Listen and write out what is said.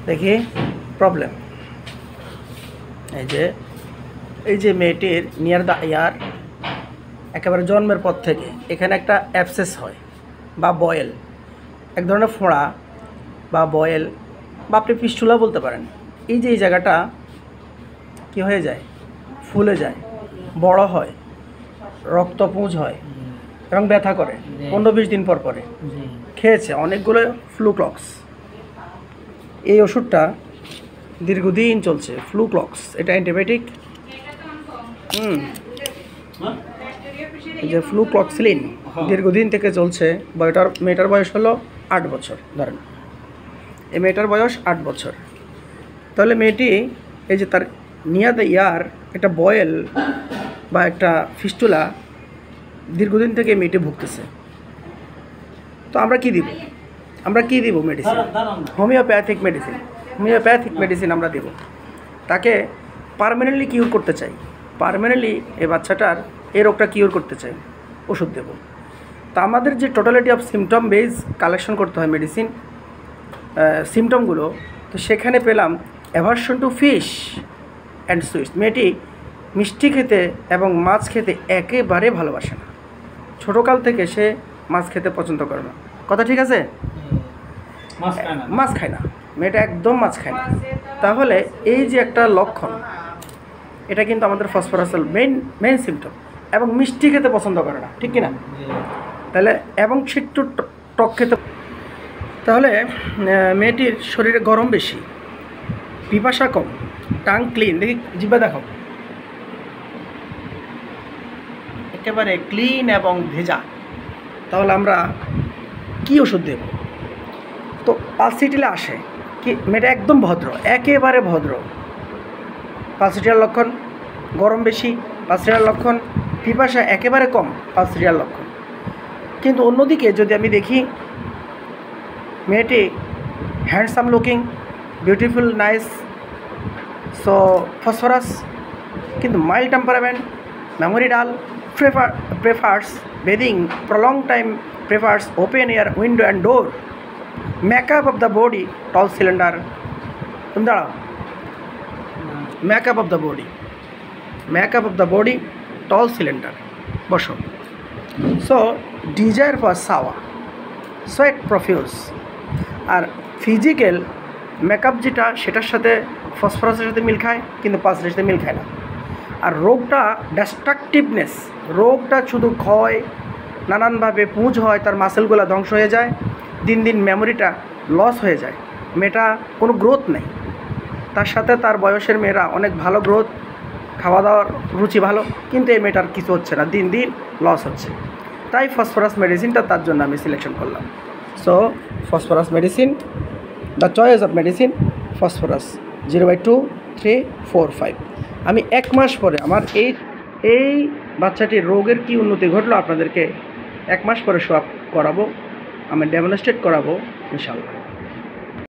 দেখি প্রবলেম এই যে মেয়েটির নিয়ার দ্য ইয়ার একেবারে জন্মের পর থেকে এখানে একটা অ্যাবসেস হয় বা বয়েল, এক ধরনের ফোঁড়া বা বয়েল বা আপনি পিস্টুলা বলতে পারেন। এই যে এই জায়গাটা কি হয়ে যায়, ফুলে যায়, বড় হয়, রক্তপুঁজ হয় এবং ব্যথা করে 15-20 দিন পর পরে। খেয়েছে অনেকগুলো ফ্লুক্লক্স, এই ওষুধটা দীর্ঘদিন চলছে। ফ্লুক্লক্স এটা অ্যান্টিবায়োটিক। এই যে ফ্লুক্লক্সিলিন দীর্ঘদিন থেকে চলছে। মেয়েটার বয়স হলো 8 বছর ধরেন, এই মেয়েটার বয়স 8 বছর। তাহলে মেয়েটি এই যে তার নিয়ার দ্য ইয়ার একটা বয়েল বা একটা ফিস্টুলা দীর্ঘদিন থেকে মেয়েটি ভুগতেছে। তো আমরা কি দিব মেডিসিন? হোমিওপ্যাথিক মেডিসিন আমরা দেব। তাকে পার্মানেন্টলি কিউর করতে চাই, পার্মানেন্টলি এই বাচ্চাটার এই রোগটা কিউর করতে চাই, ওষুধ দেব। তা আমাদের যে totality of symptom base collection করতে হয় মেডিসিন সিমটমগুলো, তো সেখানে পেলাম aversion to fish and sweets. মেয়েটি মিষ্টি খেতে এবং মাছ খেতে একেবারে ভালোবাসে না। ছোটোকাল থেকে সে মাছ খেতে পছন্দ করে না। কথা ঠিক আছে? মাছ খায় না, মেয়েটা একদম মাছ খায় না। তাহলে এই যে একটা লক্ষণ, এটা কিন্তু আমাদের ফসফরাসের মেইন সিমটম। এবং মিষ্টি খেতে পছন্দ করে না, ঠিক কিনা? তাহলে এবং সে একটু টক খেতে, তাহলে মেয়েটির শরীরে গরম বেশি, পিপাসা কম, টাং ক্লিন, দেখি জিহ্বা দেখো একেবারে ক্লিন এবং ভেজা। তাহলে আমরা কি ওষুধ দেব? তো পালসিটিলে আসে কি, মেয়েটা একদম ভদ্র, একেবারে ভদ্র। পালসিটিয়ার লক্ষণ গরম বেশি, পালসিটিয়ার লক্ষণ পিপাসা একেবারে কম, পালসিটিয়ার লক্ষণ। কিন্তু অন্যদিকে যদি আমি দেখি, মেয়েটি handsome looking, beautiful, nice, so phosphorus, কিন্তু মাইল্ড টেম্পারামেন্ট, মেমোরি ডাল, prefers bathing prolonged time, prefers open air, window and door, makeup of the body, tall cylinder. তুমি দাঁড়াও, makeup of the body, tall cylinder, বসো। So desire for shower, sweat profuse। আর physical makeup যেটা, সেটার সাথে ফসফরাসের সাথে মিল খায়, কিন্তু পালসের সাথে মিল খায় না। আর রোগটা ডিস্ট্রাকটিভনেস, রোগটা শুধু ক্ষয়, নানানভাবে পুঁজ হয়, তার মাসেলগুলো ধ্বংস হয়ে যায়, দিন দিন মেমোরিটা লস হয়ে যায়, মেয়েটা কোনো গ্রোথ নেই। তার সাথে তার বয়সের মেয়েরা অনেক ভালো গ্রোথ, খাওয়া দাওয়ার রুচি ভালো, কিন্তু এই মেয়েটার কিছু হচ্ছে না, দিন দিন লস হচ্ছে। তাই ফসফরাস মেডিসিনটা তার জন্য আমি সিলেকশন করলাম। So phosphorus medicine, the choice of medicine phosphorus 0/2, 3, 4, 5। আমি 1 মাস পরে আমার এই বাচ্চাটির রোগের কি উন্নতি ঘটলো আপনাদেরকে 1 মাস পরে শো আপ করাবো, আমি ডেমনস্ট্রেট করাবো ইনশাআল্লাহ।